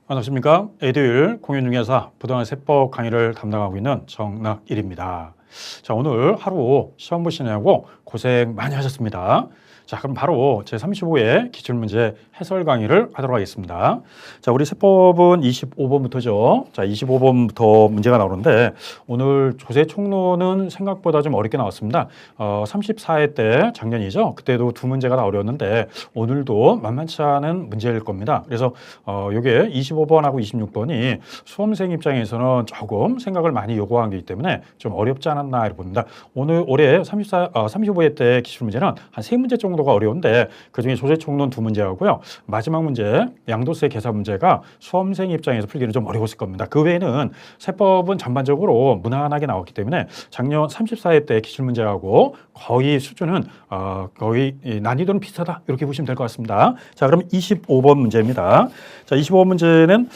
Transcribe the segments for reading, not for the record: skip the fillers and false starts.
안녕하십니까. 에듀윌 공인중개사 부동산 세법 강의를 담당하고 있는 정낙일입니다. 자, 오늘 하루 시험 보시느라고 고생 많이 하셨습니다. 자, 그럼 바로 제35회 기출문제 해설 강의를 하도록 하겠습니다. 자, 우리 세법은 25번부터죠. 자, 25번부터 문제가 나오는데 오늘 조세 총론은 생각보다 좀 어렵게 나왔습니다. 34회 때 작년이죠. 그때도 두 문제가 다 어려웠는데 오늘도 만만치 않은 문제일 겁니다. 그래서 요게 25번하고 26번이 수험생 입장에서는 조금 생각을 많이 요구한 거기 때문에 좀 어렵지 않았나 이렇게 봅니다. 오늘 올해 35회 때 기출 문제는 한 세 문제 정도가 어려운데 그중에 조세 총론 두 문제하고요. 마지막 문제 양도세 계산 문제가 수험생 입장에서 풀기는 좀 어려웠을 겁니다. 그 외에는 세법은 전반적으로 무난하게 나왔기 때문에 작년 34회 때 기출 문제하고 거의 수준은 거의 난이도는 비슷하다 이렇게 보시면 될 것 같습니다. 자, 그럼 25번 문제입니다. 자, 25번 문제는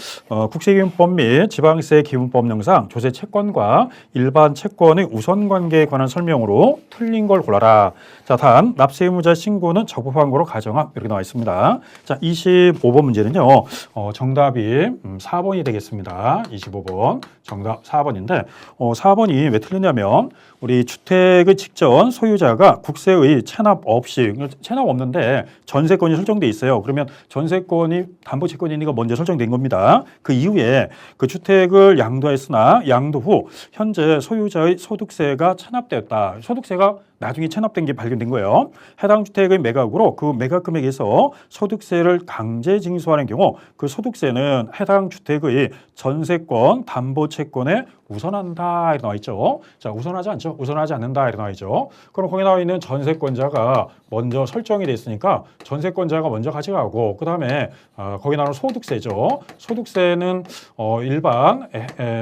국세기준법 및 지방세 기준법령상 조세 채권과 일반 채권의 우선관계에 관한 설명으로 틀린 걸 골라라. 자, 단 납세 의무자 신고는 적법한 거로 가정함 이렇게 나와 있습니다. 자, 25번 문제는요. 정답이 4번이 되겠습니다. 25번 정답 4번인데 4번이 왜 틀리냐면 우리 주택의 직전 소유자가 국세의 체납 없이 체납 없는데 전세권이 설정돼 있어요. 그러면 전세권이 담보채권이니까 먼저 설정된 겁니다. 그 이후에 그 주택을 양도했으나 양도 후 현재 소유자의 소득세가 체납되었다. 소득세가 나중에 체납된 게 발견된 거예요. 해당 주택의 매각으로 그 매각 금액에서 소득세를 강제 징수하는 경우 그 소득세는 해당 주택의 전세권, 담보채권에 우선한다 이렇게 나와 있죠. 자, 우선하지 않죠. 우선하지 않는다 이렇게 나와 있죠. 그럼 거기 나와 있는 전세권자가 먼저 설정이 됐으니까 전세권자가 먼저 가져가고 그 다음에 거기 나오는 소득세죠. 소득세는 일반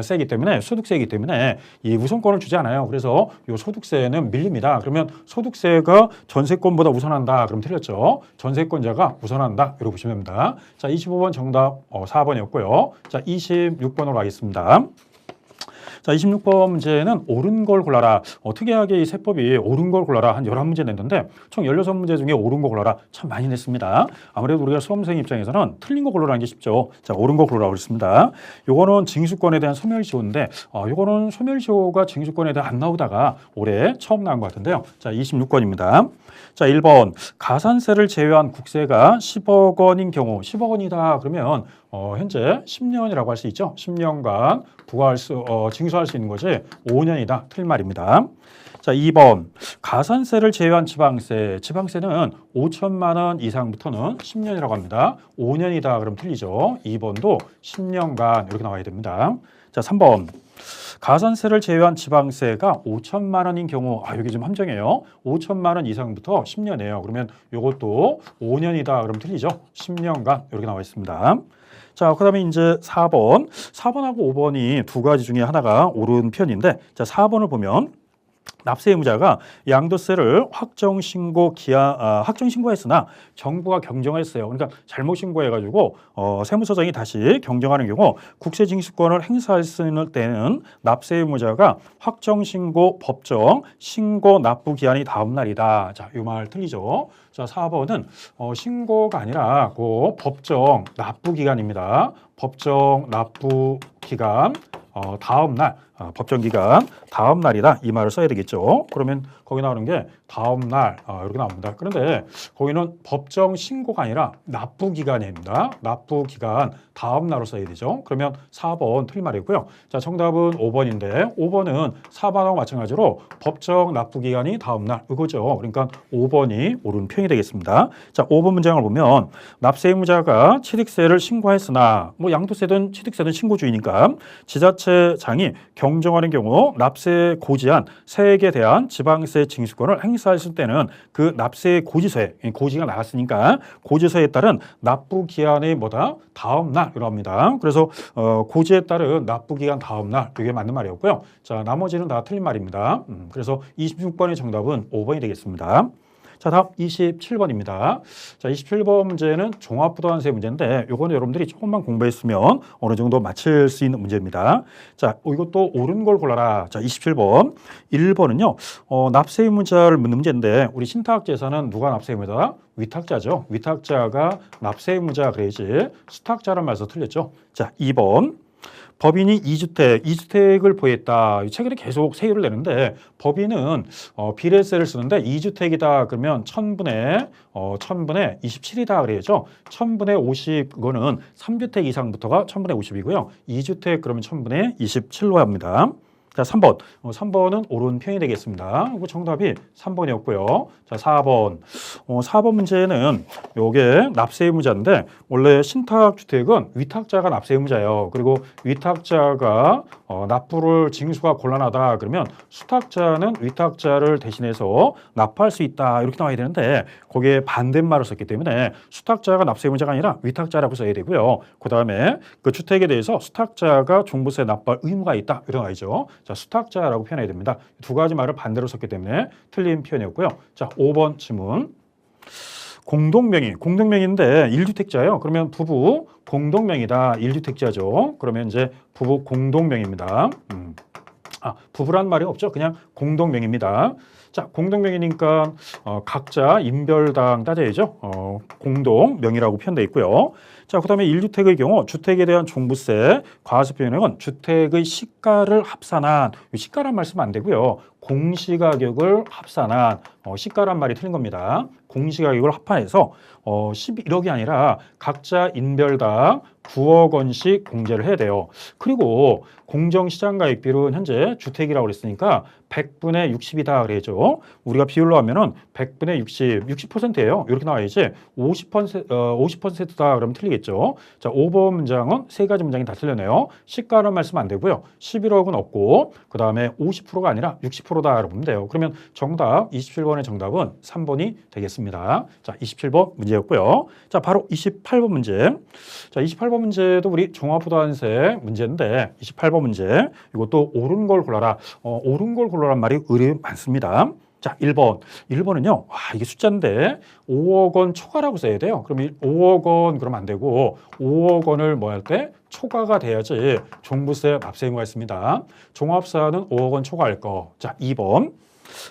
세이기 때문에 소득세이기 때문에 이 우선권을 주지 않아요. 그래서 이 소득세는 밀립니다. 그러면 소득세가 전세권보다 우선한다. 그럼 틀렸죠. 전세권자가 우선한다. 이렇게 보시면 됩니다. 자, 25번 정답 4번이었고요. 자, 26번으로 가겠습니다. 자, 26번 문제는 옳은 걸 골라라. 특이하게 이 세법이 옳은 걸 골라라 한 11문제 냈는데 총 16문제 중에 옳은 거 골라라 참 많이 냈습니다. 아무래도 우리가 수험생 입장에서는 틀린 거 골라라는 게 쉽죠. 자, 옳은 거 골라라고 그랬습니다. 요거는 징수권에 대한 소멸시효인데 요거는 소멸시효가 징수권에 대해 안 나오다가 올해 처음 나온 것 같은데요. 자, 26번입니다. 자, 1번 가산세를 제외한 국세가 10억 원인 경우 10억 원이다 그러면 현재 10년이라고 할 수 있죠. 10년간 징수할 수 있는 것이 5년이다. 틀린 말입니다. 자, 2번 가산세를 제외한 지방세는 5천만 원 이상부터는 10년이라고 합니다. 5년이다 그럼 틀리죠. 2번도 10년간 이렇게 나와야 됩니다. 자, 3번 가산세를 제외한 지방세가 5천만 원인 경우 여기 좀 함정이에요. 5천만 원 이상부터 10년이에요. 그러면 이것도 5년이다 그럼 틀리죠. 10년간 이렇게 나와 있습니다. 자, 그 다음에 이제 4번하고 5번이 두 가지 중에 하나가 옳은 편인데 자, 4번을 보면 납세 의무자가 양도세를 확정신고했으나 정부가 경정했어요. 그러니까 잘못 신고해가지고 세무서장이 다시 경정하는 경우 국세징수권을 행사할 수 있는 때는 납세 의무자가 확정신고 법정 신고 납부 기한이 다음 날이다. 자, 이 말 틀리죠. 자, 4번은 신고가 아니라 법정 납부 기간입니다. 법정 납부 기간 다음 날 법정 기간 다음 날이다 이 말을 써야 되겠죠. 그러면 거기 나오는 게 다음 날 이렇게 나옵니다. 그런데 거기는 법정 신고가 아니라 납부 기간입니다. 납부 기간 다음 날로 써야 되죠. 그러면 4번 틀린 말이고요. 자, 정답은 5번인데 5번은 4번하고 마찬가지로 법정 납부 기간이 다음 날 이거죠. 그러니까 5번이 옳은 편이 되겠습니다. 자, 5번 문장을 보면 납세 의무자가 취득세를 신고했으나 양도세든 취득세든 신고주의니까 지자체장이 경정하는 경우 납세에 고지한 세액에 대한 지방세 징수권을 행사했을 때는 그 납세 고지가 나왔으니까 고지서에 따른 납부 기한이 다음 날이라고 합니다. 그래서 고지에 따른 납부 기간 다음 날 이게 맞는 말이었고요. 자, 나머지는 다 틀린 말입니다. 그래서 26번의 정답은 5번이 되겠습니다. 자, 다음 27번입니다. 자, 27번 문제는 종합부동산세 문제인데 요거는 여러분들이 조금만 공부했으면 어느 정도 맞힐 수 있는 문제입니다. 자, 이것도 옳은 걸 골라라. 자, 27번. 1번은요. 납세 의무자를 묻는 문제인데 우리 신탁재산은 누가 납세 의무자다? 위탁자죠. 위탁자가 납세 의무자 그래야지 수탁자란 말에서 틀렸죠. 자, 2번. 법인이 2주택을 보유했다. 최근에 계속 세율을 내는데 법인은 비례세를 쓰는데 2주택이다 그러면 1000분의 27이다 그래야죠. 1000분의 50 그거는 3주택 이상부터가 1000분의 50이고요. 2주택 그러면 1000분의 27로 합니다. 자, 3번. 3번은 옳은 표현이 되겠습니다. 이거 정답이 3번이었고요. 자, 4번. 4번 문제는 요게 납세 의무자인데 원래 신탁주택은 위탁자가 납세 의무자예요. 그리고 위탁자가 납부를 징수가 곤란하다 그러면 수탁자는 위탁자를 대신해서 납부할 수 있다 이렇게 나와야 되는데 거기에 반대말을 썼기 때문에 수탁자가 납세 의무자가 아니라 위탁자라고 써야 되고요. 그 다음에 그 주택에 대해서 수탁자가 종부세 납부할 의무가 있다 이런 거죠. 자, 수탁자라고 표현해야 됩니다. 두 가지 말을 반대로 썼기 때문에 틀린 표현이었고요. 자, 5번 질문. 공동명의인데 1주택자예요. 그러면 부부 공동명의다. 1주택자죠. 그러면 이제 부부 공동명의입니다. 부부란 말이 없죠. 그냥 공동명의입니다. 자, 공동명의니까 각자 인별당 따져야죠. 공동명의라고 표현되어 있고요. 자, 그 다음에 1주택의 경우 주택에 대한 종부세, 과세 표현액은 주택의 시가를 합산한, 시가란 말 쓰면 안 되고요. 공시가격을 합산한, 시가란 말이 틀린 겁니다. 공시가격을 합산해서 11억이 아니라 각자 인별당 9억 원씩 공제를 해야 돼요. 그리고 공정시장가액비율은 현재 주택이라고 그랬으니까 100분의 60이다 그래야죠. 우리가 비율로 하면은 100분의 60%예요. 이렇게 나와야지 50%다 그러면 틀리겠죠. 자, 5번 문장은 세 가지 문장이 다 틀렸네요. 시가는 말씀 안 되고요. 11억은 없고 그 다음에 50%가 아니라 60%다 보면 돼요. 그러면 정답 27번의 정답은 3번이 되겠습니다. 자, 27번 문제였고요. 자, 바로 28번 문제. 자, 28번 문제도 우리 종합부동산세 문제인데 28번 문제 이것도 옳은 걸 골라라. 옳은 걸 골라란 말이 의뢰 많습니다. 자, 1번은요. 이게 숫자인데 5억 원 초과라고 써야 돼요. 그럼 5억 원 그러면 안 되고 5억 원을 뭐 할 때 초과가 돼야지 종부세 납세 의무가 있습니다. 종합사는 5억 원 초과할 거. 자, 2번.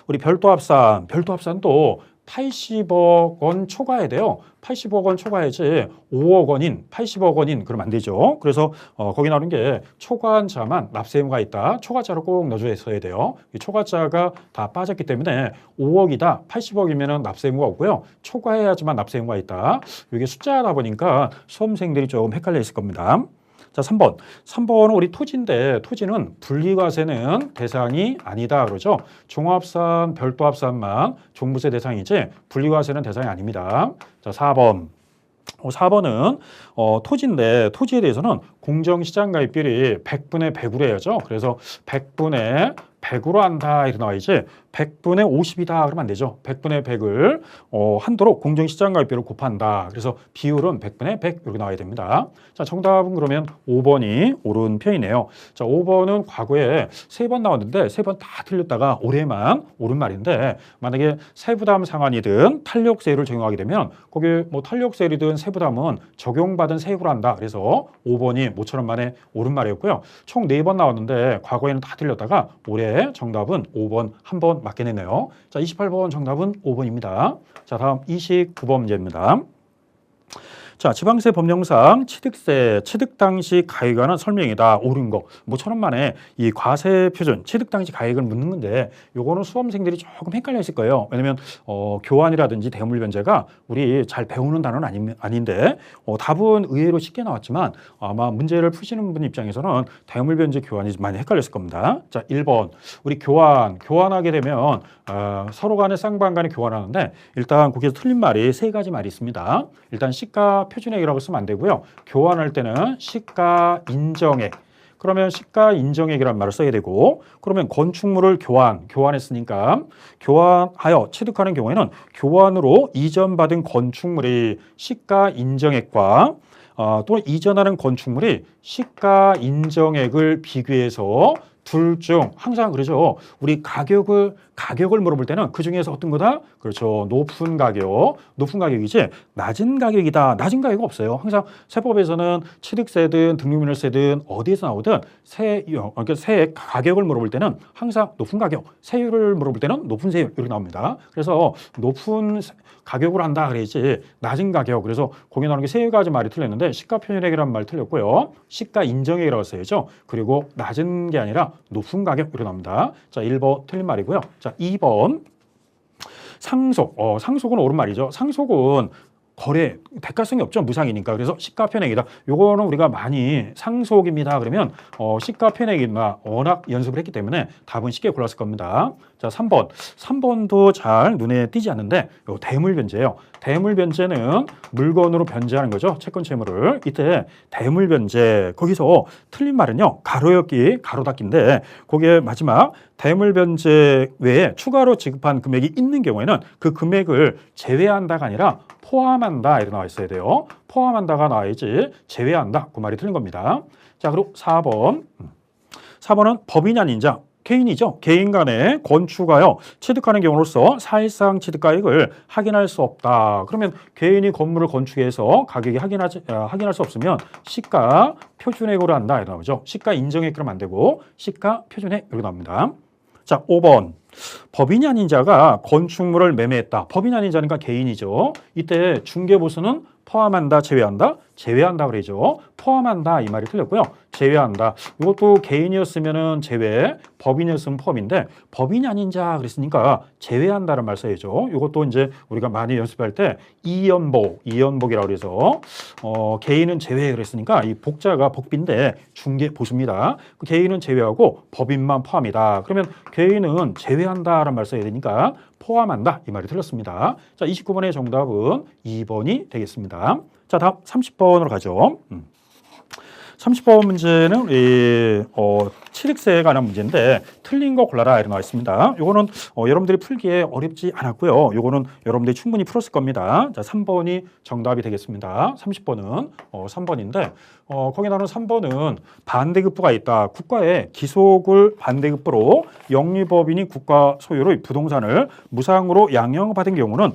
우리 별도합산도 80억 원 초과해야 돼요. 80억 원 초과해야지 5억 원인 80억 원인 그러면 안 되죠. 그래서 거기 나오는 게 초과한 자만 납세 의무가 있다. 초과자로 꼭 넣어줘야 돼요. 이 초과자가 다 빠졌기 때문에 5억이다 80억이면 납세 의무가 없고요. 초과해야지만 납세 의무가 있다. 이게 숫자다 보니까 수험생들이 좀 헷갈려 있을 겁니다. 자, 3번은 우리 토지인데 토지는 분리과세는 대상이 아니다 그러죠. 종합산, 별도합산만 종부세 대상이지 분리과세는 대상이 아닙니다. 자, 4번은 토지인데 토지에 대해서는 공정시장가액비율이 100분의 100으로 해야죠. 그래서 100분의 100으로 한다 이렇게 나와야지 100분의 50이다 그러면 안 되죠. 100분의 100을 한도로 공정시장가액비율을 곱한다. 그래서 비율은 100분의 100 이렇게 나와야 됩니다. 자, 정답은 그러면 5번이 옳은 표현이네요. 자, 5번은 과거에 3번 나왔는데 3번 다 틀렸다가 올해만 옳은 말인데 만약에 세부담 상환이든 탄력세율을 적용하게 되면 거기에 뭐 탄력세율이든 세부담은 적용받은 세율을 한다. 그래서 5번이 모처럼 만에 옳은 말이었고요. 총 4번 나왔는데 과거에는 다 틀렸다가 올해 정답은 5번 한 번 맞게 되네요. 자, 28번 정답은 5번입니다. 자, 다음 29번 문제입니다. 자, 지방세 법령상 취득세, 취득 당시 가액에 관한 설명이다. 옳은 거. 모처럼 만에 이 과세 표준, 취득 당시 가액을 묻는 건데 요거는 수험생들이 조금 헷갈려 있을 거예요. 왜냐면 교환이라든지 대물 변제가 우리 잘 배우는 단어는 아닌데 답은 의외로 쉽게 나왔지만 아마 문제를 푸시는 분 입장에서는 대물 변제 교환이 많이 헷갈렸을 겁니다. 자, 1번. 우리 교환하게 되면 서로 간에 쌍방 간에 교환하는데 일단 거기서 틀린 말이 3가지 말이 있습니다. 일단 시가 표준액이라고 쓰면 안 되고요. 교환할 때는 시가 인정액. 그러면 시가 인정액이라는 말을 써야 되고 그러면 건축물을 교환했으니까 교환하여 취득하는 경우에는 교환으로 이전받은 건축물이 시가 인정액과 또 이전하는 건축물이 시가 인정액을 비교해서 둘 중 항상 그러죠. 우리 가격을 물어볼 때는 그 중에서 어떤 거다? 그렇죠. 높은 가격이지 낮은 가격이다. 낮은 가격 없어요. 항상 세법에서는 취득세든 등록민월세든 어디에서 나오든 세액 가격을 물어볼 때는 항상 높은 가격, 세율을 물어볼 때는 높은 세율 이렇게 나옵니다. 그래서 높은 가격으로 한다 그랬지 낮은 가격. 그래서 거기 나오는 게 세 가지 말이 틀렸는데 시가 표준액이라는 말 틀렸고요. 시가 인정액이라고 써야죠. 그리고 낮은 게 아니라 높은 가격 이렇게 나옵니다. 자, 1번 틀린 말이고요. 자, 2번 상속. 상속은 옳은 말이죠. 상속은 거래 대가성이 없죠. 무상이니까. 그래서 시가 편액이다. 요거는 우리가 많이 상속입니다. 그러면 시가 편액이나 워낙 연습을 했기 때문에 답은 쉽게 골랐을 겁니다. 자, 3번도 잘 눈에 띄지 않는데 요 대물 변제예요. 대물 변제는 물건으로 변제하는 거죠. 채권 채무를. 이때 대물 변제 거기서 틀린 말은요. 가로역기, 가로 닫기인데 거기에 마지막 대물 변제 외에 추가로 지급한 금액이 있는 경우에는 그 금액을 제외한다가 아니라 포함한다 이렇게 나와 있어야 돼요. 포함한다가 나와야지 제외한다 그 말이 틀린 겁니다. 자, 그리고 4번은 법인이 아닌 자 개인이죠. 개인 간의 건축하여 취득하는 경우로서 사실상 취득가액을 확인할 수 없다. 그러면 개인이 건물을 건축해서 가격이 확인할 수 없으면 시가 표준액으로 한다 이렇게 나오죠. 시가 인정액 그러면 안 되고 시가 표준액 이렇게 나옵니다. 자, 5번. 법인이 아닌 자가 건축물을 매매했다. 법인이 아닌 자니까 개인이죠. 이때 중개보수는 포함한다, 제외한다? 제외한다 그러죠. 포함한다 이 말이 틀렸고요. 제외한다. 이것도 개인이었으면은 제외, 법인이었으면 포함인데 법인이 아닌 자 그랬으니까 제외한다는 말 써야죠. 이것도 이제 우리가 많이 연습할 때 이연복이라고 그래서 개인은 제외 그랬으니까 이 복자가 복비인데 중개보수입니다. 그 개인은 제외하고 법인만 포함이다. 그러면 개인은 제외한다라는 말 써야 되니까 포함한다 이 말이 틀렸습니다. 자, 29번의 정답은 2번이 되겠습니다. 자, 다음 30번으로 가죠. 30번 문제는 취득세에 관한 문제인데 틀린 거 골라라 이렇게 나와 있습니다. 요거는 여러분들이 풀기에 어렵지 않았고요. 요거는 여러분들이 충분히 풀었을 겁니다. 자, 3번이 정답이 되겠습니다. 30번은 3번인데 거기 나오는 3번은 반대급부가 있다. 국가의 기속을 반대급부로 영리법인이 국가 소유의 부동산을 무상으로 양형받은 경우는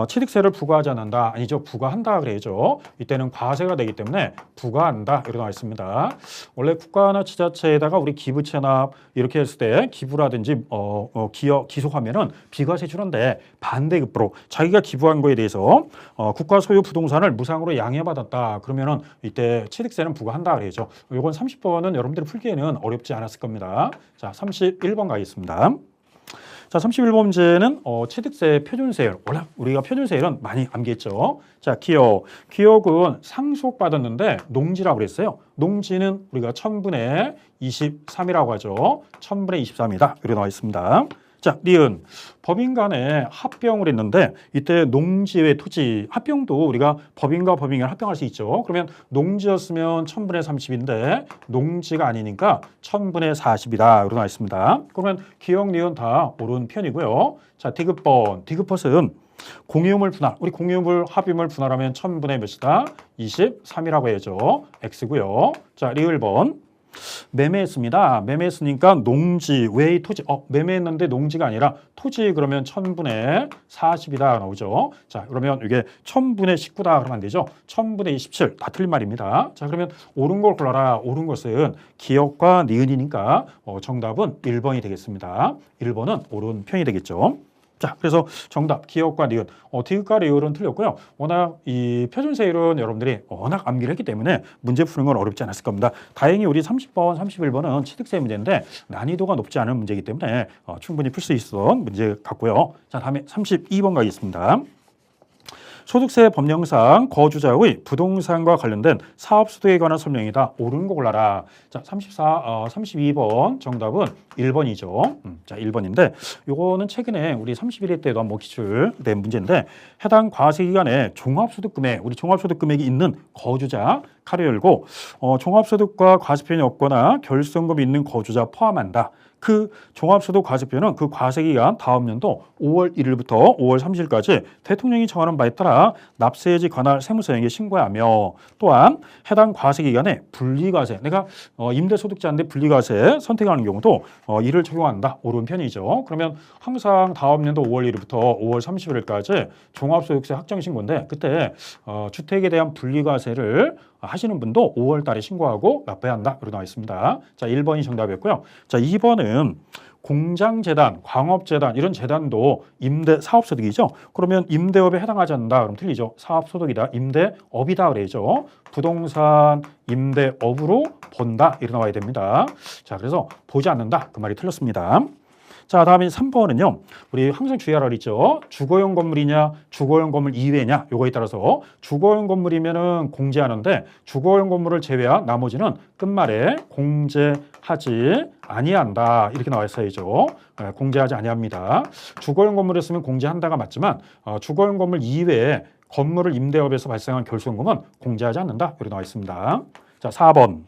취득세를 부과하지 않는다. 아니죠. 부과한다 그래야죠. 이때는 과세가 되기 때문에 부과한다 이렇게 나와 있습니다. 원래 국가나 지자체에다가 우리 기부 체납 이렇게 했을 때 기부라든지 기속하면은 비과세 출원데 반대급부로 자기가 기부한 거에 대해서 국가 소유 부동산을 무상으로 양해받았다. 그러면은 이때 취득세는 부과한다 그래야죠. 이건 30번은 여러분들이 풀기에는 어렵지 않았을 겁니다. 자, 31번 가겠습니다. 자, 31번 문제는 취득세 표준세율. 원래 우리가 표준세율은 많이 암기했죠. 자, 기억은 상속받았는데 농지라고 그랬어요. 농지는 우리가 1000분의 23이라고 하죠. 1000분의 23이다. 이렇게 나와 있습니다. 자, 니은 법인 간에 합병을 했는데 이때 농지 외 토지 합병도 우리가 법인과 법인 간 합병할 수 있죠. 그러면 농지였으면 1000분의 30인데 농지가 아니니까 1000분의 40이다. 이렇게 나와 있습니다. 그러면 기억, 니은 다 옳은 편이고요. 자, 디귿번은 공유물 분할. 우리 공유물 합의물 분할하면 1000분의 몇이다? 23이라고 해야죠. X고요. 자, 리을번. 매매했습니다. 매매했으니까 농지 외의 토지. 매매했는데 농지가 아니라 토지 그러면 1000분의 40이다 나오죠. 자, 그러면 이게 1000분의 19다 그러면 안 되죠. 1000분의 27 다 틀린 말입니다. 자, 그러면 옳은 걸 골라라. 옳은 것은 기억과 니은이니까 정답은 1번이 되겠습니다. 1번은 옳은 편이 되겠죠. 자, 그래서 정답 기억과 니은, 디귿과 리을은 틀렸고요. 워낙 이 표준세율은 여러분들이 워낙 암기를 했기 때문에 문제 푸는 건 어렵지 않았을 겁니다. 다행히 우리 30번, 31번은 취득세 문제인데 난이도가 높지 않은 문제이기 때문에 충분히 풀 수 있었던 문제 같고요. 자, 다음에 32번 가겠습니다. 소득세 법령상 거주자의 부동산과 관련된 사업소득에 관한 설명이다. 옳은 거 골라라. 자, 32번 정답은 1번이죠. 자, 1번인데 요거는 최근에 우리 31회 때도 한번 기출된 문제인데 해당 과세기간에 종합소득금액, 우리 종합소득금액이 있는 거주자 가로 열고 종합소득과 과세편이 없거나 결손금이 있는 거주자 포함한다. 그 종합소득 과세표는 그 과세기간 다음 연도 5월 1일부터 5월 30일까지 대통령이 정하는 바에 따라 납세지 관할 세무서에게 신고하며 또한 해당 과세기간에 분리과세, 내가 임대소득자인데 분리과세 선택하는 경우도 이를 적용한다. 옳은 편이죠. 그러면 항상 다음 연도 5월 1일부터 5월 30일까지 종합소득세 확정신고인데 그때 주택에 대한 분리과세를 하시는 분도 5월 달에 신고하고 납부해야 한다. 이렇게 나와 있습니다. 자, 1번이 정답이었고요. 자, 2번은 공장재단, 광업재단 이런 재단도 임대 사업소득이죠. 그러면 임대업에 해당하지 않는다. 그럼 틀리죠. 사업소득이다. 임대업이다 그래야죠. 부동산 임대업으로 본다. 이렇게 나와야 됩니다. 자, 그래서 보지 않는다. 그 말이 틀렸습니다. 자, 다음에 3번은요. 우리 항상 주의하라 그랬죠. 주거용 건물이냐, 주거용 건물 이외냐 요거에 따라서 주거용 건물이면은 공제하는데 주거용 건물을 제외한 나머지는 끝말에 공제하지 아니한다. 이렇게 나와 있어야죠. 공제하지 아니합니다. 주거용 건물이었으면 공제한다가 맞지만 주거용 건물 이외에 건물을 임대업에서 발생한 결손금은 공제하지 않는다. 이렇게 나와 있습니다. 자, 4번.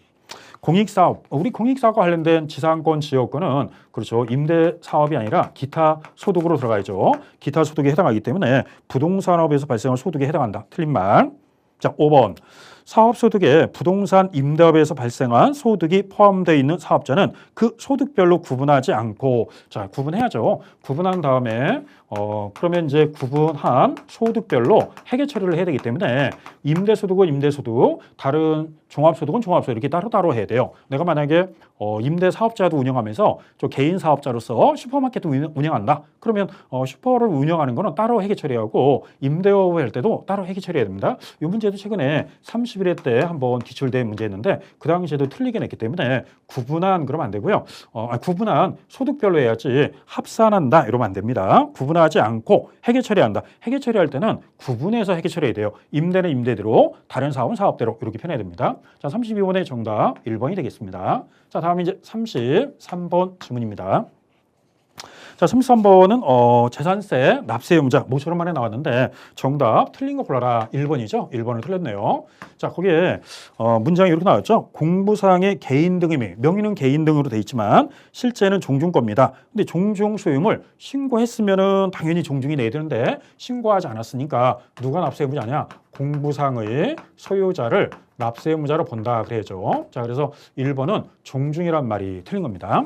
공익사업, 우리 공익사업과 관련된 지상권, 지역권은 그렇죠. 임대사업이 아니라 기타 소득으로 들어가야죠. 기타 소득에 해당하기 때문에 부동산업에서 발생한 소득에 해당한다. 틀린 말. 자, 5번. 사업소득에 부동산 임대업에서 발생한 소득이 포함되어 있는 사업자는 그 소득별로 구분하지 않고, 자, 구분해야죠. 구분한 다음에 그러면 이제 구분한 소득별로 회계 처리를 해야 되기 때문에 임대소득은 임대소득, 다른 종합소득은 종합소득 이렇게 따로따로 해야 돼요. 내가 만약에 임대사업자도 운영하면서 저 개인 사업자로서 슈퍼마켓도 운영한다. 그러면 슈퍼를 운영하는 거는 따로 회계 처리하고 임대업을 할 때도 따로 회계 처리해야 됩니다. 이 문제도 최근에 31회 때 한번 기출된 문제였는데 그 당시에도 틀리게 냈기 때문에 구분한 그러면 안 되고요. 구분한 소득별로 해야지 합산한다 이러면 안 됩니다. 구분하지 않고 회계 처리한다. 회계 처리할 때는 구분해서 회계 처리해야 돼요. 임대는 임대대로, 다른 사업은 사업대로 이렇게 표현해야 됩니다. 자, 32번의 정답 1번이 되겠습니다. 자, 다음 이제 33번 질문입니다. 자, 33번은 재산세 납세 의무자 모처럼 만에 나왔는데 정답 틀린 거 골라라. 1번이죠. 1번을 틀렸네요. 자, 거기에 문장이 이렇게 나왔죠. 공부상의 개인 등 의미, 명의는 개인 등으로 돼 있지만 실제는 종중 겁니다. 근데 종중 소유물 신고했으면은 당연히 종중이 내야 되는데 신고하지 않았으니까 누가 납세 의무자냐? 공부상의 소유자를 납세 의무자로 본다 그래야죠. 자, 그래서 1번은 종중이란 말이 틀린 겁니다.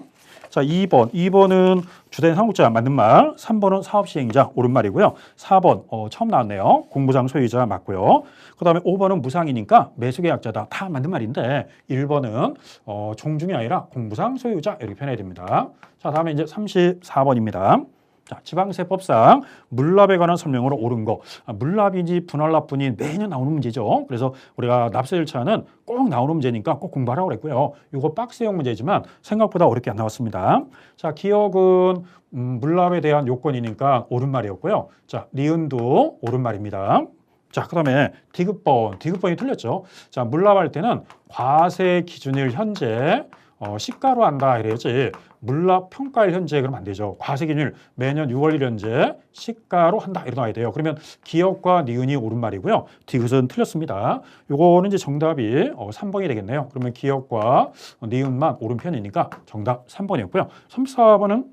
자, 2번은 주된 상호자 맞는 말, 3번은 사업시행자 옳은 말이고요. 4번 처음 나왔네요. 공부상 소유자 맞고요. 그 다음에 5번은 무상이니까 매수계약자다. 다 맞는 말인데 1번은 종중이 아니라 공부상 소유자 이렇게 표현해야 됩니다. 자, 다음에 이제 34번입니다. 자, 지방세법상 물납에 관한 설명으로 옳은 거. 물납인지 분할납분이 매년 나오는 문제죠. 그래서 우리가 납세 절차는 꼭 나오는 문제니까 꼭 공부하라고 그랬고요. 이거 박스형 문제지만 생각보다 어렵게 안 나왔습니다. 자, 기억은 물납에 대한 요건이니까 옳은 말이었고요. 자, 니은도 옳은 말입니다. 자, 그 다음에 디귿번이 틀렸죠. 자, 물납할 때는 과세 기준일 현재 시가로 한다 이래야지 물납 평가일 현재 그러면 안 되죠. 과세 기준일 매년 6월 1일 현재 시가로 한다 이렇게 나와야 돼요. 그러면 기억과 니은이 옳은 말이고요. 디귿은 틀렸습니다. 요거는 이제 정답이 3번이 되겠네요. 그러면 기억과 니은만 옳은 편이니까 정답 3번이었고요. 34번은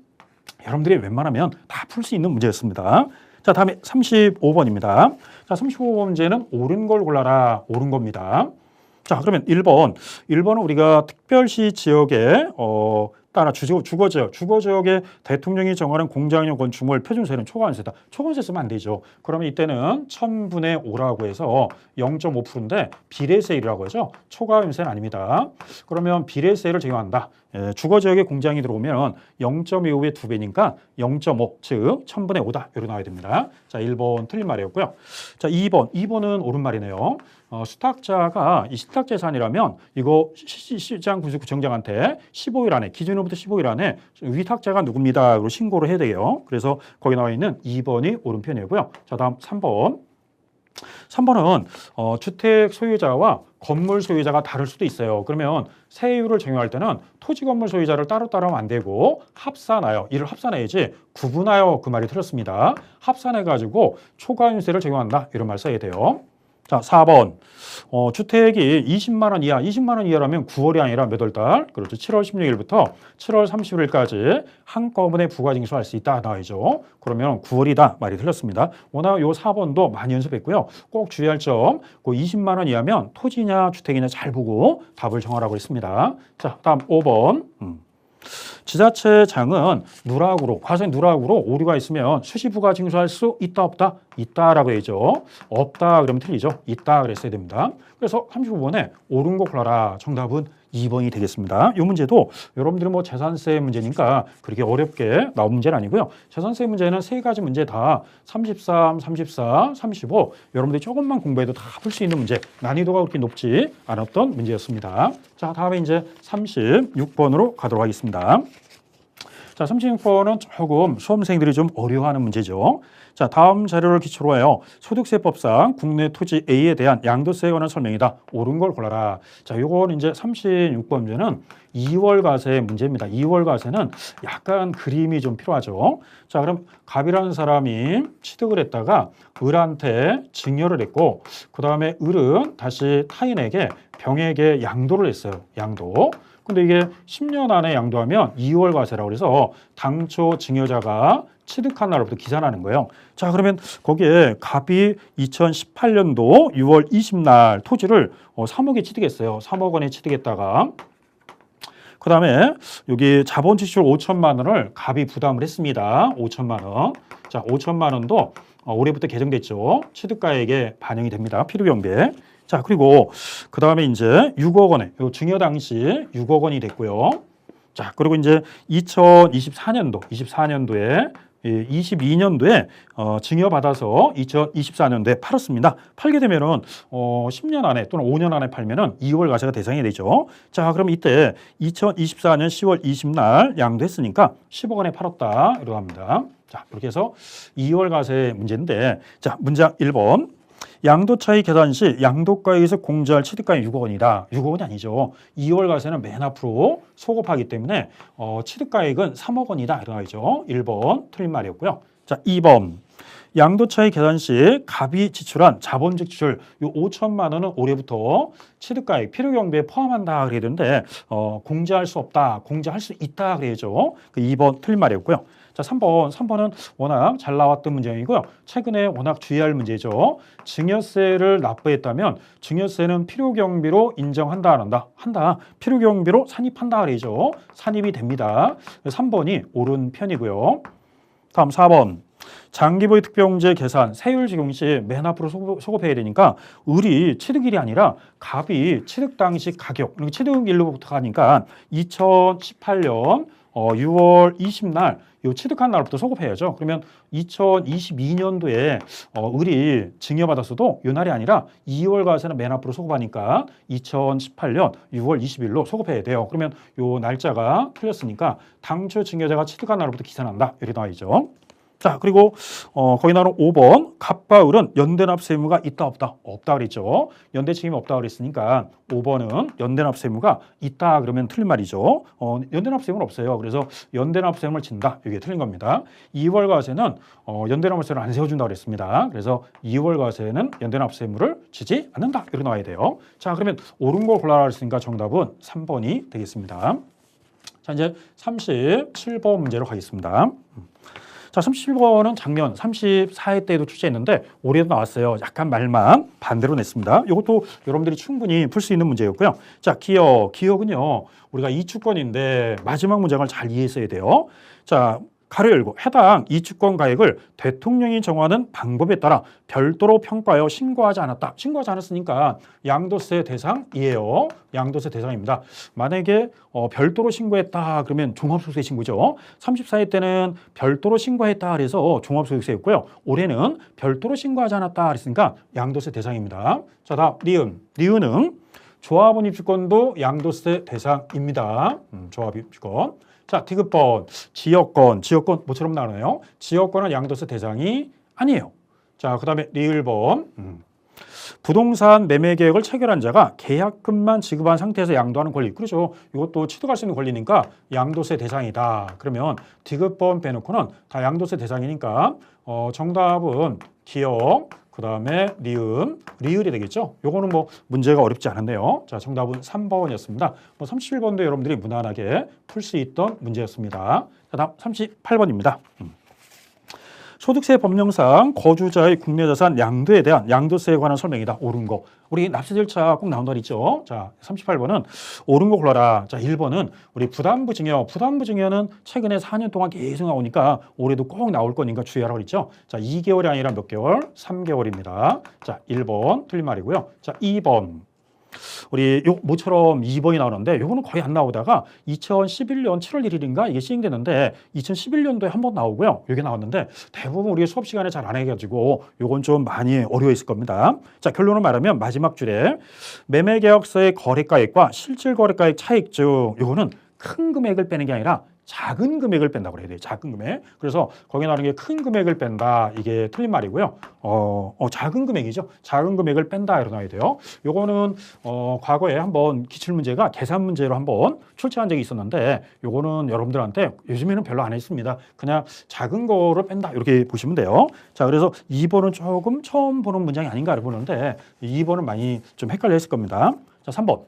여러분들이 웬만하면 다 풀 수 있는 문제였습니다. 자, 다음에 35번입니다. 자, 35번 문제는 옳은 걸 골라라. 옳은 겁니다. 자, 그러면 1번은 우리가 특별시 지역에 따라 주거지역에 대통령이 정하는 공장용 건축물 표준세는 초과관세다. 초과관세 쓰면 안 되죠. 그러면 이때는 1000분의 5라고 해서 0.5%인데 비례세율이라고 하죠. 초과관세는 아닙니다. 그러면 비례세를 적용한다. 주거지역에 공장이 들어오면 0.25의 2배니까 0.5, 즉 1000분의 5다. 이렇게 나와야 됩니다. 자, 1번 틀린 말이었고요. 자, 2번은 옳은 말이네요. 수탁자가 이 수탁재산이라면 이거 시장 군수구청장한테 15일 안에 기준으로부터 15일 안에 위탁자가 누굽니다. 그리고 신고를 해야 돼요. 그래서 거기 나와 있는 2번이 옳은 편이고요. 자, 다음 3번은 주택 소유자와 건물 소유자가 다를 수도 있어요. 그러면 세율을 적용할 때는 토지 건물 소유자를 따로따로 하면 안 되고 합산하여, 이를 합산해야지 구분하여 그 말이 틀렸습니다. 합산해가지고 초과인세를 적용한다. 이런 말 써야 돼요. 자, 4번. 주택이 20만 원 이하, 20만 원 이하라면 9월이 아니라 몇 월 달? 그렇죠. 7월 16일부터 7월 30일까지 한꺼번에 부가징수할 수 있다 나와야죠. 그러면 9월이다 말이 틀렸습니다. 워낙 요 4번도 많이 연습했고요. 꼭 주의할 점, 그 20만 원 이하면 토지냐 주택이냐 잘 보고 답을 정하라고 했습니다. 자, 다음 5번. 지자체장은 누락으로, 과세 누락으로 오류가 있으면 수시 부가 징수할 수 있다 없다? 있다라고 해야죠. 없다 그러면 틀리죠. 있다 그랬어야 됩니다. 그래서 35번에 옳은 거 골라라. 정답은 2번이 되겠습니다. 이 문제도 여러분들은 뭐 재산세 문제니까 그렇게 어렵게 나온 문제는 아니고요. 재산세 문제는 세 가지 문제 다 33, 34, 35 여러분들이 조금만 공부해도 다 풀 수 있는 문제, 난이도가 그렇게 높지 않았던 문제였습니다. 자, 다음에 이제 36번으로 가도록 하겠습니다. 자, 36번은 조금 수험생들이 좀 어려워하는 문제죠. 자, 다음 자료를 기초로 하여 소득세법상 국내 토지 A에 대한 양도세에 관한 설명이다. 옳은 걸 골라라. 자, 요건 이제 36번 문제는 2월 과세 문제입니다. 2월 과세는 약간 그림이 좀 필요하죠. 자, 그럼 갑이라는 사람이 취득을 했다가 을한테 증여를 했고, 그 다음에 을은 다시 타인에게 병에게 양도를 했어요. 양도. 근데 이게 10년 안에 양도하면 2월 과세라고 해서 당초 증여자가 취득한 날부터 기산하는 거예요. 자, 그러면 거기에 갑이 2018년도 6월 20날 토지를 3억에 취득했어요. 3억 원에 취득했다가 그 다음에 여기 자본 지출 5천만 원을 갑이 부담을 했습니다. 5천만 원. 자, 5천만 원도 올해부터 개정됐죠. 취득가액에 반영이 됩니다. 필요경비에. 자, 그리고 그 다음에 이제 6억 원에 요 증여 당시 6억 원이 됐고요. 자, 그리고 이제 2024년도에 22년도에 증여받아서 2024년도에 팔았습니다. 팔게 되면은 10년 안에 또는 5년 안에 팔면은 2월 과세가 대상이 되죠. 자, 그럼 이때 2024년 10월 20날 양도했으니까 10억 원에 팔았다 이러고 합니다. 자, 이렇게 해서 2월 과세 문제인데, 자, 문장 1번. 양도 차익 계산 시 양도가액에서 공제할 취득가액 6억 원이다. 6억 원이 아니죠. 2월 과세는 맨 앞으로 소급하기 때문에 취득가액은 3억 원이다. 이러죠. 1번 틀린 말이었고요. 자, 2번. 양도 차익 계산 시 갑이 지출한 자본 지출 요 5천만 원은 올해부터 취득가액 필요경비에 포함한다 그래야 되는데 공제할 수 없다. 공제할 수 있다 그래야죠. 그 2번 틀린 말이었고요. 자, 3번은 워낙 잘 나왔던 문제이고요. 최근에 워낙 주의할 문제죠. 증여세를 납부했다면 증여세는 필요경비로 인정한다 안 한다? 한다. 필요경비로 산입한다 그러죠. 산입이 됩니다. 3번이 옳은 편이고요. 다음 4번. 장기보유 특별공제 계산 세율 적용 시 맨 앞으로 소급해야 되니까 을이 취득일이 아니라 갑이 취득 당시 가격, 취득일로부터 가니까 2018년 6월 20날 요 취득한 날부터 소급해야죠. 그러면 2022년도에 을이 증여받았어도 요 날이 아니라 2월 과세는 맨 앞으로 소급하니까 2018년 6월 20일로 소급해야 돼요. 그러면 요 날짜가 틀렸으니까 당초 증여자가 취득한 날부터 기산한다. 이렇게 나와있죠. 자, 그리고 거기 나오는 5번 갑과 을은 연대납 세무가 있다 없다? 없다 그랬죠. 연대 책임이 없다 그랬으니까 5번은 연대납 세무가 있다 그러면 틀린 말이죠. 연대납 세무는 없어요. 그래서 연대납 세무를 진다. 이게 틀린 겁니다. 2월 과세는 연대납 세무를 안 세워준다 그랬습니다. 그래서 2월 과세는 연대납 세무를 지지 않는다. 이렇게 나와야 돼요. 자, 그러면 옳은 걸 골라라 했으니까 정답은 3번이 되겠습니다. 자, 이제 37번 문제로 가겠습니다. 자, 37번은 작년 34회 때에도 출제했는데 올해도 나왔어요. 약간 말만 반대로 냈습니다. 이것도 여러분들이 충분히 풀 수 있는 문제였고요. 자, 기억은요. 우리가 이주권인데 마지막 문장을 잘 이해했어야 돼요. 자, 가로 열고 해당 이주권 가액을 대통령이 정하는 방법에 따라 별도로 평가하여 신고하지 않았다. 신고하지 않았으니까 양도세 대상이에요. 양도세 대상입니다. 만약에 별도로 신고했다 그러면 종합소득세 신고죠. 34회 때는 별도로 신고했다 그래서 종합소득세였고요. 올해는 별도로 신고하지 않았다 그랬으니까 양도세 대상입니다. 자, 다음 니은은 조합원 입주권도 양도세 대상입니다. 조합 입주권. 자, 디귿번 지역권 뭐처럼 나오나요? 지역권은 양도세 대상이 아니에요. 자, 그 다음에 리을번 부동산 매매 계획을 체결한 자가 계약금만 지급한 상태에서 양도하는 권리. 그렇죠. 이것도 취득할 수 있는 권리니까 양도세 대상이다. 그러면 디귿번 빼놓고는 다 양도세 대상이니까 정답은 기억, 그 다음에 니은, 리을이 되겠죠. 요거는 뭐 문제가 어렵지 않은데요. 자, 정답은 3번이었습니다. 뭐 37번도 여러분들이 무난하게 풀 수 있던 문제였습니다. 자, 다음 38번입니다. 소득세 법령상 거주자의 국내 자산 양도에 대한 양도세에 관한 설명이다. 옳은 거. 우리 납세 절차 꼭 나온다 그랬죠. 자, 38번은 옳은 거 골라라. 자, 1번은 우리 부담부 증여. 부담부 증여는 최근에 4년 동안 계속 나오니까 올해도 꼭 나올 거니까 주의하라고 그랬죠. 자, 2개월이 아니라 몇 개월? 3개월입니다. 자, 1번 틀린 말이고요. 자, 2번. 우리 모처럼 2번이 나오는데 요거는 거의 안 나오다가 2011년 7월 1일인가 이게 시행되는데 2011년도에 한 번 나오고요. 이게 나왔는데 대부분 우리 수업 시간에 잘 안 해가지고 요건 좀 많이 어려워 있을 겁니다. 자, 결론을 말하면 마지막 줄에 매매계약서의 거래가액과 실질 거래가액 차익 중 요거는 큰 금액을 빼는 게 아니라 작은 금액을 뺀다고 그래야 돼요. 작은 금액. 그래서 거기 나오는 게 큰 금액을 뺀다. 이게 틀린 말이고요. 작은 금액이죠. 작은 금액을 뺀다. 이렇게 나와야 돼요. 요거는 과거에 한번 기출문제가 계산 문제로 한번 출제한 적이 있었는데 요거는 여러분들한테 요즘에는 별로 안 했습니다. 그냥 작은 거를 뺀다. 이렇게 보시면 돼요. 자, 그래서 2번은 조금 처음 보는 문장이 아닌가 보는데 2번은 많이 좀 헷갈려 했을 겁니다. 자, 3번.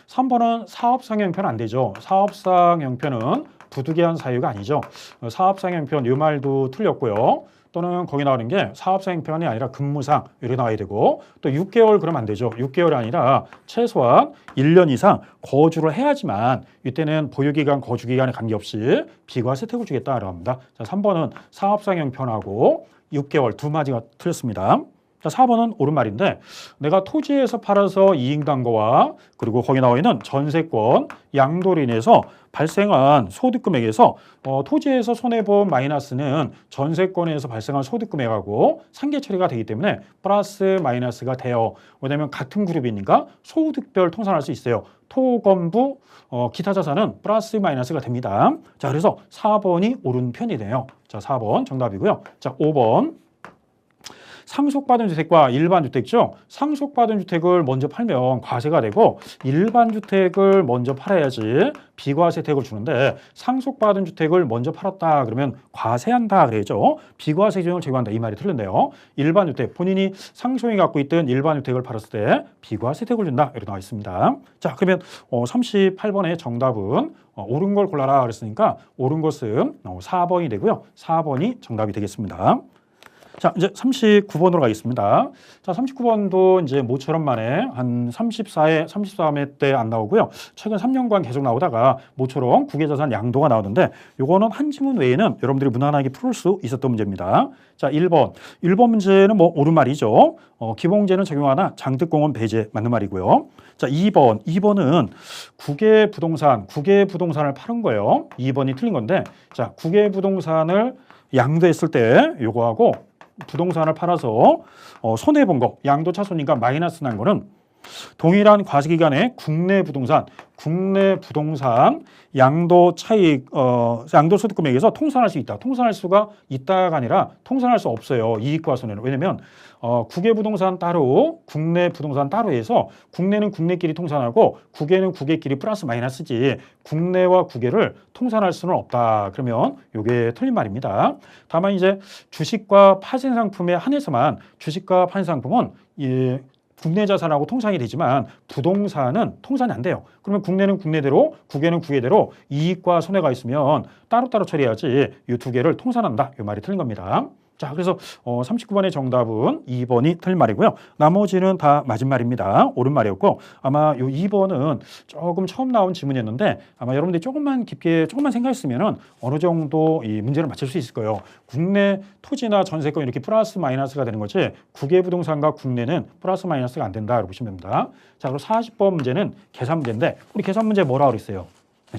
3번은 사업상 형편 안 되죠. 사업상 형편은 부득이한 사유가 아니죠. 사업상 형편 이 말도 틀렸고요. 또는 거기 나오는 게 사업상 형편이 아니라 근무상 이렇게 나와야 되고 또 6개월 그러면 안 되죠. 6개월이 아니라 최소한 1년 이상 거주를 해야지만 이때는 보유기간 거주기간에 관계없이 비과세 혜택을 주겠다라고 합니다. 자, 3번은 사업상 형편하고 6개월 두 마디가 틀렸습니다. 자, 4번은 옳은 말인데 내가 토지에서 팔아서 이익 난 거와 그리고 거기 나와 있는 전세권 양도로 인해서 발생한 소득 금액에서 토지에서 손해본 마이너스는 전세권에서 발생한 소득 금액하고 상계 처리가 되기 때문에 플러스 마이너스가 돼요. 왜냐하면 같은 그룹이니까 소득별 통산할 수 있어요. 토건부 기타 자산은 플러스 마이너스가 됩니다. 자, 그래서 4번이 옳은 편이네요. 자, 4번 정답이고요. 자, 5번. 상속받은 주택과 일반 주택죠. 상속받은 주택을 먼저 팔면 과세가 되고 일반 주택을 먼저 팔아야지 비과세 혜택을 주는데 상속받은 주택을 먼저 팔았다 그러면 과세한다 그래야죠. 비과세 규정을 제공한다 이 말이 틀린데요. 일반 주택 본인이 상속이 갖고 있던 일반 주택을 팔았을 때 비과세 혜택을 준다 이렇게 나와 있습니다. 자, 그러면 38번의 정답은 옳은 걸 골라라 그랬으니까 옳은 것은 4번이 되고요. 4번이 정답이 되겠습니다. 자, 이제 39번으로 가겠습니다. 자, 39번도 이제 모처럼 만에 한 34회, 33회 때 안 나오고요. 최근 3년간 계속 나오다가 모처럼 국외자산 양도가 나오는데 요거는 한 지문 외에는 여러분들이 무난하게 풀 수 있었던 문제입니다. 자, 1번. 1번 문제는 뭐 옳은 말이죠. 기본제는 적용하나 장특공은 배제 맞는 말이고요. 자, 2번. 2번은 국외 부동산을 파는 거예요. 2번이 틀린 건데 자, 국외 부동산을 양도했을 때 요거하고 부동산을 팔아서 손해본 거, 양도차손이니까 마이너스 난 거는 동일한 과세기간에 국내 부동산 양도 차익, 양도소득 금액에서 통산할 수 있다. 통산할 수가 있다가 아니라 통산할 수 없어요. 이익과 손해는. 왜냐면 국외 부동산 따로, 국내 부동산 따로 해서 국내는 국내끼리 통산하고 국외는 국외끼리 플러스 마이너스지 국내와 국외를 통산할 수는 없다. 그러면 이게 틀린 말입니다. 다만 이제 주식과 파생 상품에 한해서만 주식과 파생 상품은 국내 자산하고 통산이 되지만 부동산은 통산이 안 돼요. 그러면 국내는 국내대로, 국외는 국외대로 이익과 손해가 있으면 따로따로 처리해야지 이 두 개를 통산한다. 이 말이 틀린 겁니다. 자, 그래서 39번의 정답은 2번이 틀린 말이고요. 나머지는 다 맞은 말입니다. 옳은 말이었고 아마 이 2번은 조금 처음 나온 지문이었는데 아마 여러분들이 조금만 생각했으면 어느 정도 이 문제를 맞출 수 있을 거예요. 국내 토지나 전세권 이렇게 플러스 마이너스가 되는 거지 국외 부동산과 국내는 플러스 마이너스가 안 된다. 이렇게 보시면 됩니다. 자, 그리고 40번 문제는 계산 문제인데 우리 계산 문제 뭐라고 그랬어요?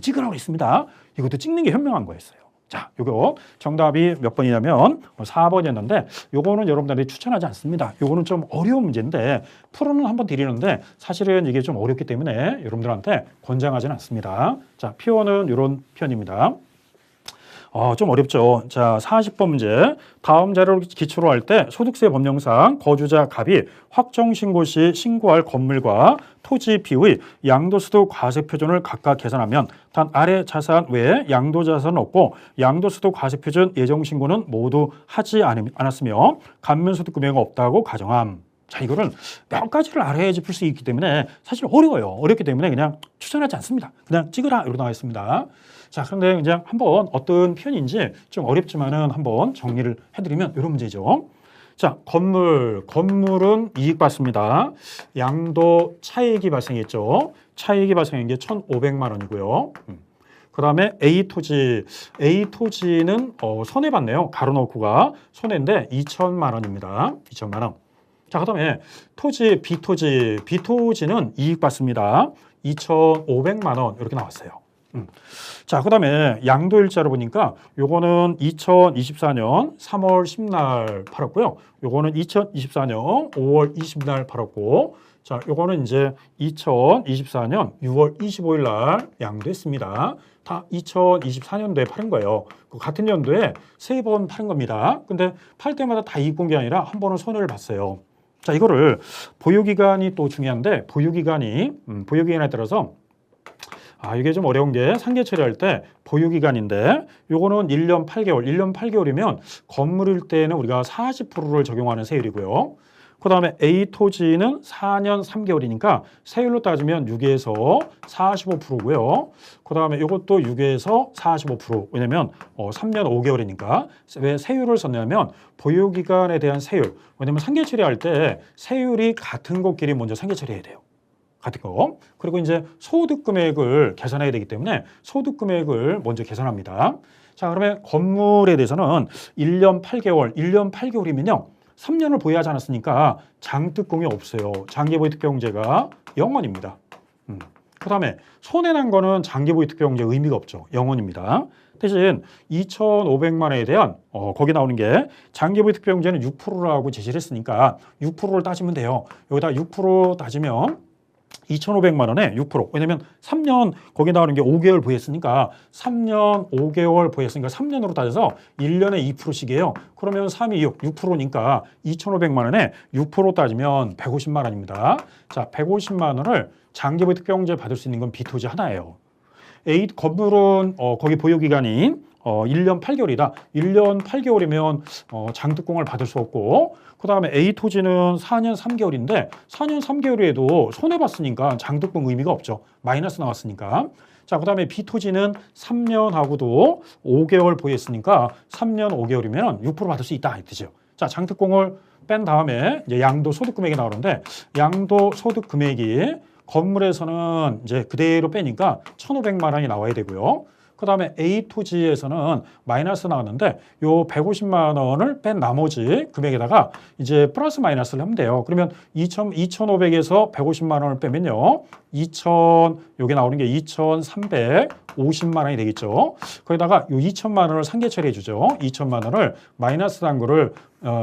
찍으라고 그랬습니다. 이것도 찍는 게 현명한 거였어요. 자, 요거 정답이 몇 번이냐면 4번이었는데 요거는 여러분들이 추천하지 않습니다. 요거는 좀 어려운 문제인데 풀어는 한번 드리는데 사실은 이게 좀 어렵기 때문에 여러분들한테 권장하지는 않습니다. 자, 표현은 이런 표현입니다. 좀 어렵죠. 자, 40번 문제. 다음 자료를 기초로 할 때 소득세 법령상 거주자 갑이 확정신고 시 신고할 건물과 토지 비의 양도소득 과세 표준을 각각 계산하면 단 아래 자산 외에 양도자산은 없고 양도소득 과세 표준 예정신고는 모두 하지 않았으며 감면소득 금액은 없다고 가정함. 자, 이거는 몇 가지를 알아야지 풀 수 있기 때문에 사실 어려워요. 어렵기 때문에 그냥 추천하지 않습니다. 그냥 찍으라 이렇게 나와 있습니다. 자, 그런데 그냥 한번 어떤 표현인지 좀 어렵지만은 한번 정리를 해드리면 이런 문제죠. 자, 건물은 이익 받습니다. 양도 차익이 발생했죠. 차익이 발생한 게 1,500만 원이고요. 그 다음에 A토지는 손해봤네요. 가로놓고가 손해인데 2천만 원입니다. 2천만 원. 자, 그 다음에 B토지는 이익 받습니다. 2,500만 원 이렇게 나왔어요. 자, 그 다음에 양도일자로 보니까 요거는 2024년 3월 10날 팔았고요. 요거는 2024년 5월 20날 팔았고, 자, 요거는 이제 2024년 6월 25일 날 양도했습니다. 다 2024년도에 팔은 거예요. 그 같은 연도에 3번 팔은 겁니다. 근데 팔 때마다 다 이익 본 게 아니라 한 번은 손해를 봤어요. 자, 이거를 보유기간이 또 중요한데 보유기간에 따라서 이게 좀 어려운 게 상계 처리할 때 보유기간인데 요거는 1년 8개월, 1년 8개월이면 건물일 때는 우리가 40%를 적용하는 세율이고요. 그 다음에 A토지는 4년 3개월이니까 세율로 따지면 6에서 45%고요. 그 다음에 이것도 6에서 45%. 왜냐면 3년 5개월이니까 왜 세율을 썼냐면 보유기간에 대한 세율. 왜냐면 상계 처리할 때 세율이 같은 것끼리 먼저 상계 처리해야 돼요. 같은 거. 그리고 이제 소득 금액을 계산해야 되기 때문에 소득 금액을 먼저 계산합니다. 자, 그러면 건물에 대해서는 1년 8개월이면요. 3년을 보유하지 않았으니까 장특공이 없어요. 장기보유특별공제가 0원입니다. 그 다음에 손해난 거는 장기보유특별공제 의미가 없죠. 0원입니다. 대신 2,500만 원에 대한 거기 나오는 게 장기보유특별공제는 6%라고 제시를 했으니까 6%를 따지면 돼요. 여기다 6% 따지면 2,500만 원에 6%. 왜냐면 3년 거기 나오는 게 5개월 보유했으니까 3년 5개월 보유했으니까 3년으로 따져서 1년에 2%씩이에요. 그러면 3, 2, 6%니까 2,500만 원에 6% 따지면 150만 원입니다. 자, 150만 원을 장기보유 특별공제 받을 수 있는 건 B토지 하나예요. A 건물은 거기 보유기간이 1년 8개월이다. 1년 8개월이면 장특공을 받을 수 없고, 그 다음에 A토지는 4년 3개월인데 4년 3개월에도 손해봤으니까 장특공 의미가 없죠. 마이너스 나왔으니까. 자, 그 다음에 B토지는 3년하고도 5개월 보유했으니까 3년 5개월이면 6% 받을 수 있다 이 뜻이에요. 자, 장특공을 뺀 다음에 이제 양도소득금액이 나오는데 양도소득금액이 건물에서는 이제 그대로 빼니까 1,500만 원이 나와야 되고요. 그 다음에 A토지에서는 마이너스 나왔는데 요 150만 원을 뺀 나머지 금액에다가 이제 플러스 마이너스를 하면 돼요. 그러면 2,500에서 150만 원을 빼면요. 여기 나오는 게 2,350만 원이 되겠죠. 거기다가 요 2천만 원을 상계 처리해 주죠. 2천만 원을 마이너스 한 거를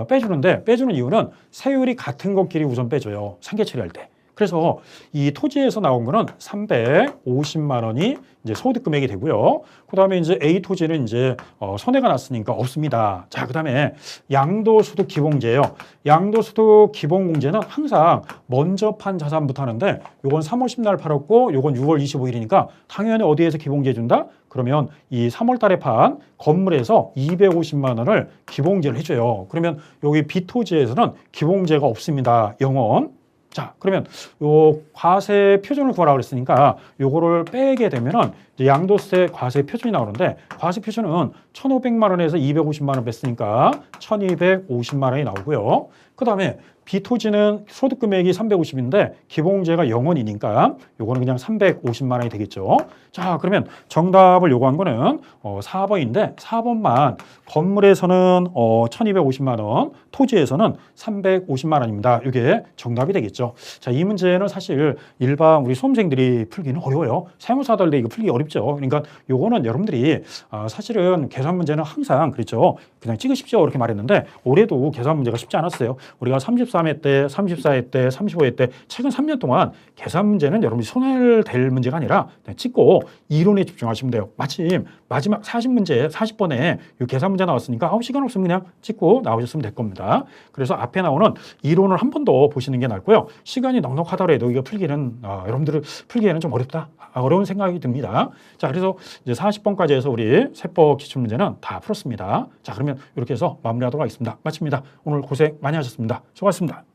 빼주는데 빼주는 이유는 세율이 같은 것끼리 우선 빼줘요. 상계 처리할 때. 그래서 이 토지에서 나온 거는 350만 원이 이제 소득 금액이 되고요. 그 다음에 이제 A 토지는 이제 손해가 났으니까 없습니다. 자, 그 다음에 양도소득 기본공제예요. 양도소득 기본공제는 항상 먼저 판 자산부터 하는데 요건 3월 10날 팔았고 요건 6월 25일이니까 당연히 어디에서 기본공제 준다? 그러면 이 3월 달에 판 건물에서 250만 원을 기본공제를 해줘요. 그러면 여기 B 토지에서는 기본공제가 없습니다. 0원. 자, 그러면 요 과세 표준을 구하라고 그랬으니까 요거를 빼게 되면은 이제 양도세 과세 표준이 나오는데 과세 표준은 1,500만 원에서 250만 원 뺐으니까 1,250만 원이 나오고요. 그 다음에 B토지는 소득 금액이 350인데 기본공제가 0원이니까 요거는 그냥 350만 원이 되겠죠. 자, 그러면 정답을 요구한 거는 4번인데 4번만 건물에서는 1,250만 원, 토지에서는 350만 원입니다. 이게 정답이 되겠죠. 자, 이 문제는 사실 일반 우리 수험생들이 풀기는 어려워요. 세무사들도 이거 풀기 어렵죠. 그러니까 요거는 여러분들이 사실은 계산 문제는 항상 그렇죠. 그냥 찍으십시오 이렇게 말했는데 올해도 계산 문제가 쉽지 않았어요. 우리가 33회 때, 34회 때, 35회 때 최근 3년 동안 계산 문제는 여러분이 손해를 댈 문제가 아니라 그냥 찍고 이론에 집중하시면 돼요. 마침 마지막 40문제, 40번에 이 계산 문제 나왔으니까 시간 없으면 그냥 찍고 나오셨으면 될 겁니다. 그래서 앞에 나오는 이론을 한 번 더 보시는 게 낫고요. 시간이 넉넉하더라도 이거 풀기는 여러분들 풀기에는 좀 어렵다. 어려운 생각이 듭니다. 자, 그래서 이제 40번까지 해서 우리 세법 기출문제는 다 풀었습니다. 자, 그러면 이렇게 해서 마무리하도록 하겠습니다. 마칩니다. 오늘 고생 많이 하셨습니다. 수고하셨습니다.